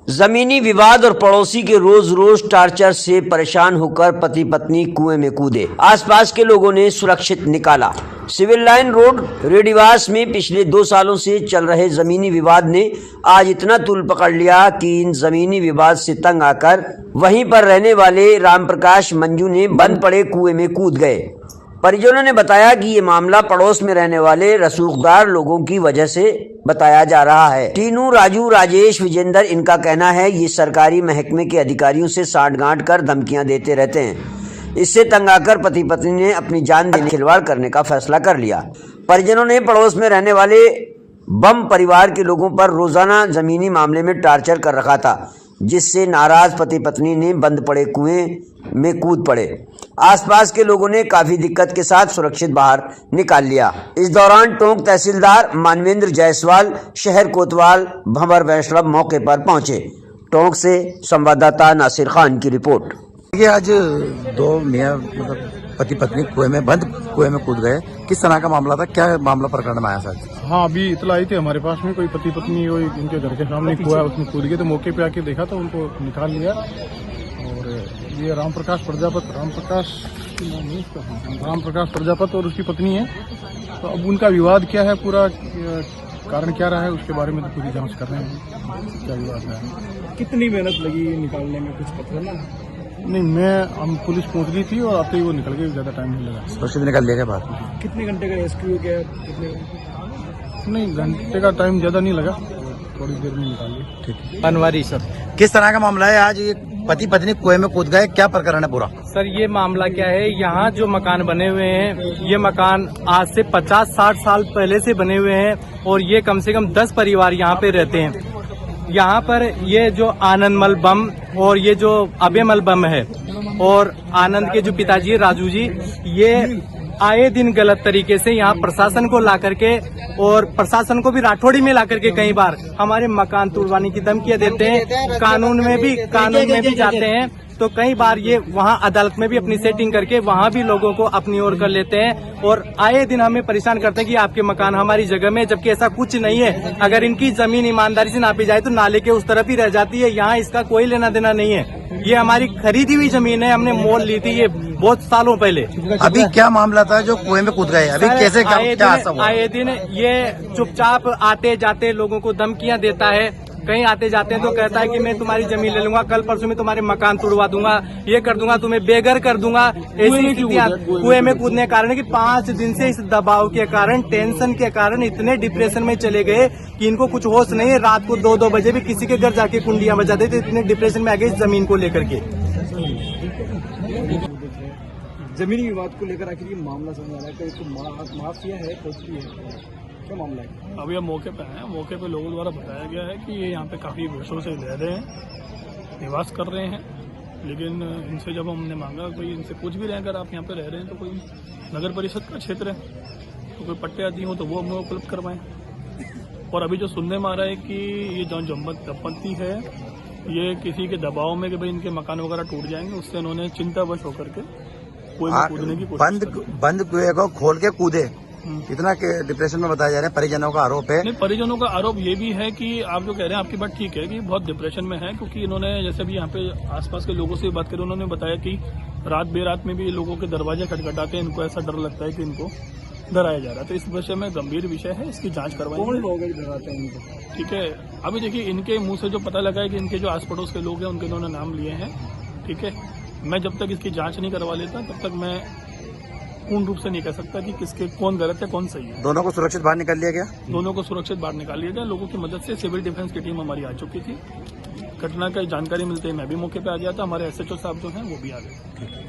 जमीनी विवाद और पड़ोसी के रोज रोज टार्चर से परेशान होकर पति पत्नी कुएं में कूदे। आसपास के लोगों ने सुरक्षित निकाला। सिविल लाइन रोड रेडिवास में पिछले 2 सालों से चल रहे जमीनी विवाद ने आज इतना तूल पकड़ लिया कि इन जमीनी विवाद से तंग आकर वहीं पर रहने वाले रामप्रकाश मंजू ने बंद पड़े कुएं में कूद गए। परिजनों ने बताया कि ये मामला पड़ोस में रहने वाले रसूखदार लोगों की वजह से बताया जा रहा है। टीनू, राजू, राजेश, विजेंद्र, इनका कहना है ये सरकारी महकमे के अधिकारियों से साठगांठ कर धमकियां देते रहते हैं। इससे तंग आकर पति पत्नी ने अपनी जान देने खिलवाड़ करने का फैसला कर लिया। परिजनों ने पड़ोस में रहने वाले बम परिवार के लोगों पर रोजाना जमीनी मामले में टार्चर कर रखा था, जिससे नाराज पति पत्नी ने बंद पड़े कुएं में कूद पड़े। आसपास के लोगों ने काफी दिक्कत के साथ सुरक्षित बाहर निकाल लिया। इस दौरान टोंक तहसीलदार मानवेंद्र जायसवाल, शहर कोतवाल, भंवर वैष्णव मौके पर पहुंचे। टोंक से संवाददाता नासिर खान की रिपोर्ट। ये आज 2 मियां पति पत्नी बंद कुएं में कूद गए। किस तरह का मामला था, क्या मामला प्रकरण में आया सर? हाँ, अभी इतला आई थी हमारे पास में, कोई पति पत्नी उनके घर के सामने कुआ है, उसमें कूद गए। तो मौके पे आके देखा तो उनको निकाल लिया। और ये रामप्रकाश प्रजापत और उसकी पत्नी है। तो अब उनका विवाद क्या है, पूरा कारण क्या रहा है, उसके बारे में तो पूरी जांच कर रहे हैं क्या विवाद है। कितनी मेहनत लगी निकालने में, कुछ पता ना? नहीं, हम पुलिस पहुंच गई थी और आते ही वो निकल गए, ज्यादा टाइम नहीं लगा। सुरक्षित निकल लिया बात। कितने घंटे का रेस्क्यू किया? नहीं, घंटे का टाइम ज्यादा नहीं लगा, थोड़ी देर में निकाल लिया। ठीक है। बनवारी सर, किस तरह का मामला है? आज ये पति पत्नी कुएं में कूद गए, क्या प्रकरण है पूरा? सर, ये मामला क्या है, यहाँ जो मकान बने हुए हैं, ये मकान आज से 50-60 साल पहले से बने हुए हैं और ये कम से कम 10 परिवार यहाँ पे रहते हैं। यहाँ पर ये जो आनंदमल बम और ये जो अभयमल बम है और आनंद के जो पिताजी राजू जी, ये आए दिन गलत तरीके से यहाँ प्रशासन को ला करके और प्रशासन को भी राठौड़ी में ला करके कई बार हमारे मकान तोड़वाने की धमकियां देते हैं। कानून में भी जाते हैं। तो कई बार ये वहाँ अदालत में भी अपनी सेटिंग करके वहाँ भी लोगों को अपनी ओर कर लेते हैं और आए दिन हमें परेशान करते हैं कि आपके मकान हमारी जगह में, जबकि ऐसा कुछ नहीं है। अगर इनकी जमीन ईमानदारी से नापी जाए तो नाले के उस तरफ ही रह जाती है, यहाँ इसका कोई लेना देना नहीं है। ये हमारी खरीदी हुई जमीन है, हमने मोल ली थी ये बहुत सालों पहले। अभी क्या मामला था जो कुएं में कूद गए? अभी कैसे आए दिन ये चुपचाप आते जाते लोगों को धमकियां देता है। कहीं आते जाते हैं तो कहता है कि मैं तुम्हारी जमीन ले लूंगा, कल परसों में तुम्हारे मकान तोड़वा दूंगा, ये कर दूंगा, तुम्हें बेघर कर दूंगा। ऐसी स्थितियां कुएं में कूदने के कारण कि 5 दिन से इस दबाव के कारण, टेंशन के कारण इतने डिप्रेशन में चले गए कि इनको कुछ होश नहीं है। रात को 2-2 बजे भी किसी के घर जाके कुंडियां बजाते थे, इतने डिप्रेशन में आ गए इस जमीन को लेकर के। जमीनी विवाद को लेकर आखिर ये मामला समझ आ रहा है कि माफिया है, कोई है, क्या मामला है? अभी हम मौके पे आए हैं। मौके पे लोगों द्वारा बताया गया है कि ये यहाँ पे काफी वर्षों से रह रहे हैं, निवास कर रहे हैं। लेकिन इनसे जब हमने मांगा, कोई इनसे पूछ भी रहे हैं, अगर आप यहाँ पे रह रहे हैं तो कोई नगर परिषद का क्षेत्र है तो कोई पट्टे आदि हो तो वो हमें उपलब्ध करवाएं। और अभी जो सुनने में आ रहा है कि ये जो दंपत्ति है, ये किसी के दबाव में कि भाई इनके मकान वगैरह टूट जाएंगे, उससे इन्होंने चिंतावश होकर के कुएं में कूदने की कोशिश बंद कुएं को खोल के कूदे। इतना के डिप्रेशन में बताया जा रहा है, परिजनों का आरोप है। नहीं, परिजनों का आरोप ये भी है कि आप जो कह रहे हैं आपकी बात ठीक है कि बहुत डिप्रेशन में है, क्योंकि इन्होंने जैसे भी यहाँ पे आसपास के लोगों से बात करी, उन्होंने बताया कि रात बेरात में भी लोगों के दरवाजे खटखटाते हैं, इनको ऐसा डर लगता है कि इनको डराया जा रहा है। तो इस विषय में गंभीर विषय है, इसकी जांच करवाएंगे। कौन लोग डराते हैं इनको? ठीक है, अभी देखिए इनके मुंह से जो पता लगा है कि इनके जो आस पड़ोस के लोग हैं उनके इन्होंने नाम लिए हैं। ठीक है, मैं जब तक इसकी जांच नहीं करवा लेता तब तक मैं पूर्ण रूप से नहीं कह सकता कि किसके कौन गलत है कौन सही है। दोनों को सुरक्षित बाहर निकाल लिया गया? दोनों को सुरक्षित बाहर निकाल लिया गया। लोगों की मदद से सिविल डिफेंस की टीम हमारी आ चुकी थी। घटना की जानकारी मिलते ही मैं भी मौके पे आ गया था, हमारे SHO साहब जो हैं वो भी आ गए।